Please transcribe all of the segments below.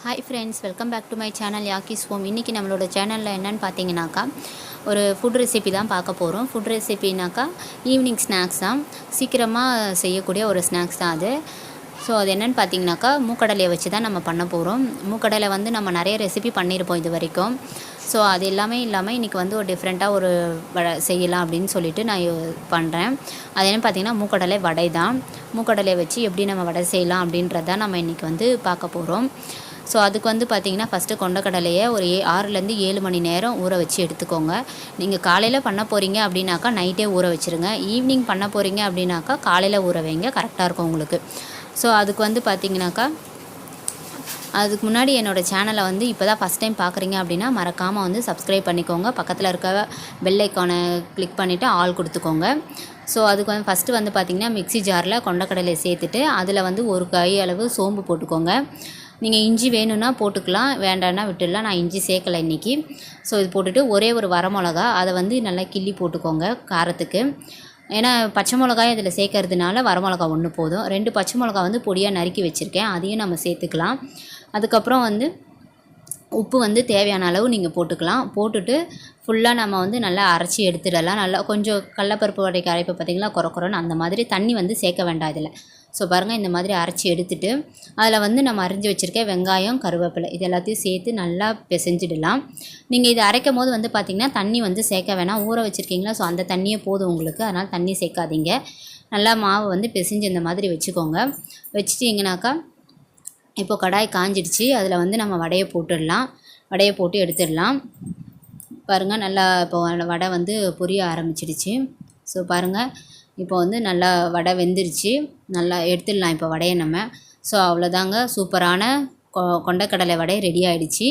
Hi friends, welcome back to my channel Yaki's Home. இன்னைக்கு நம்மளோட சேனலில் என்னன்னு பார்த்தீங்கன்னாக்கா ஒரு ஃபுட் ரெசிபி தான் பார்க்க போகிறோம். ஃபுட் ரெசிபினாக்கா ஈவினிங் ஸ்நாக்ஸ் தான், சீக்கிரமாக செய்யக்கூடிய ஒரு ஸ்நாக்ஸ் தான் அது. ஸோ அது என்னென்னு பார்த்தீங்கன்னாக்கா மூக்கடலையை வச்சு தான் நம்ம பண்ண போகிறோம். மூக்கடலை வந்து நம்ம நிறைய ரெசிபி பண்ணியிருப்போம் இது வரைக்கும். ஸோ அது எல்லாமே இல்லாமல் இன்றைக்கி வந்து ஒரு டிஃப்ரெண்ட்டாக ஒரு செய்யலாம் அப்படின்னு சொல்லிட்டு நான் பண்ணுறேன். அது என்னென்னு பார்த்தீங்கன்னா மூக்கடலை வடை தான். மூக்கடலையை வச்சு எப்படி நம்ம வடை செய்யலாம் அப்படின்றதான் நம்ம இன்றைக்கி வந்து பார்க்க போகிறோம். ஸோ அதுக்கு வந்து பார்த்திங்கன்னா ஃபஸ்ட்டு கொண்டக்கடலையை ஒரு 6லேருந்து 7 மணி நேரம் ஊற வச்சு எடுத்துக்கோங்க. நீங்கள் காலையில் பண்ண போகிறீங்க அப்படின்னாக்கா நைட்டே ஊற வச்சுருங்க. ஈவினிங் பண்ண போகிறீங்க அப்படின்னாக்கா காலையில் ஊற வைங்க, கரெக்டாக இருக்கும் உங்களுக்கு. ஸோ அதுக்கு வந்து பார்த்திங்கனாக்கா அதுக்கு முன்னாடி என்னோடய சேனலை வந்து இப்போ தான் ஃபஸ்ட் டைம் பார்க்குறீங்க அப்படின்னா மறக்காமல் வந்து சப்ஸ்கிரைப் பண்ணிக்கோங்க. பக்கத்தில் இருக்க பெல் ஐக்கானை கிளிக் பண்ணிவிட்டு ஆல் கொடுத்துக்கோங்க. ஸோ அதுக்கு வந்து ஃபஸ்ட்டு வந்து பார்த்திங்கன்னா மிக்ஸி ஜாரில் கொண்டக்கடலை சேர்த்துட்டு அதில் வந்து ஒரு கை அளவு சோம்பு போட்டுக்கோங்க. நீங்கள் இஞ்சி வேணும்னா போட்டுக்கலாம், வேண்டான்னா விட்டுடலாம். நான் இஞ்சி சேர்க்கலை இன்றைக்கி. ஸோ இது போட்டுட்டு ஒரே ஒரு வரமிளகா அதை வந்து நல்லா கிள்ளி போட்டுக்கோங்க காரத்துக்கு. ஏன்னா பச்சை மிளகாய் இதில் சேர்க்கறதுனால வரமிளகா ஒன்று போதும். 2 பச்சை மிளகா வந்து பொடியாக நறுக்கி வச்சுருக்கேன், அதையும் நம்ம சேர்த்துக்கலாம். அதுக்கப்புறம் வந்து உப்பு வந்து தேவையான அளவு நீங்கள் போட்டுக்கலாம். போட்டுட்டு ஃபுல்லாக நம்ம வந்து நல்லா அரைச்சி எடுத்துடலாம். நல்லா கொஞ்சம் கடலப்பருப்பு வடைக்கு அரைப்பை பார்த்திங்களா குறன்னு அந்த மாதிரி தண்ணி வந்து சேர்க்க வேண்டாம் இதில். ஸோ பாருங்கள், இந்த மாதிரி அரைச்சி எடுத்துட்டு அதில் வந்து நம்ம அரைஞ்சி வச்சுருக்க வெங்காயம், கருவேப்பிலை இது எல்லாத்தையும் சேர்த்து நல்லா பிசைஞ்சிடலாம். நீங்கள் இதை அரைக்கும் போது வந்து பார்த்திங்கன்னா தண்ணி வந்து சேர்க்க வேணாம், ஊற வச்சுருக்கீங்களா ஸோ அந்த தண்ணியே போதும் உங்களுக்கு, அதனால் தண்ணி சேர்க்காதீங்க. நல்லா மாவு வந்து பிசைஞ்சு இந்த மாதிரி வச்சுக்கோங்க. வச்சுட்டிங்கனாக்கா இப்போ கடாய் காஞ்சிடுச்சு, அதில் வந்து நம்ம வடையை போட்டுடலாம். வடையை போட்டு எடுத்துடலாம். பாருங்கள், நல்லா இப்போ வடை வந்து பொரிய ஆரம்பிச்சிடுச்சு. ஸோ பாருங்கள், இப்போ வந்து நல்லா வடை வெந்துருச்சு, நல்லா எடுத்துடலாம் இப்போ வடையை நம்ம. ஸோ அவ்வளோதாங்க, சூப்பரான கொண்டக்கடலை வடை ரெடி ஆகிடுச்சு.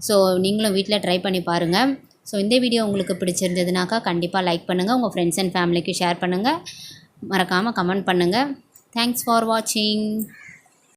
ஸோ நீங்களும் வீட்டில் ட்ரை பண்ணி பாருங்கள். ஸோ இந்த வீடியோ உங்களுக்கு பிடிச்சிருந்ததுனாக்கா கண்டிப்பாக லைக் பண்ணுங்கள், உங்கள் ஃப்ரெண்ட்ஸ் அண்ட் ஃபேமிலிக்கு ஷேர் பண்ணுங்கள், மறக்காமல் கமெண்ட் பண்ணுங்கள். தேங்க்ஸ் ஃபார் வாட்சிங்.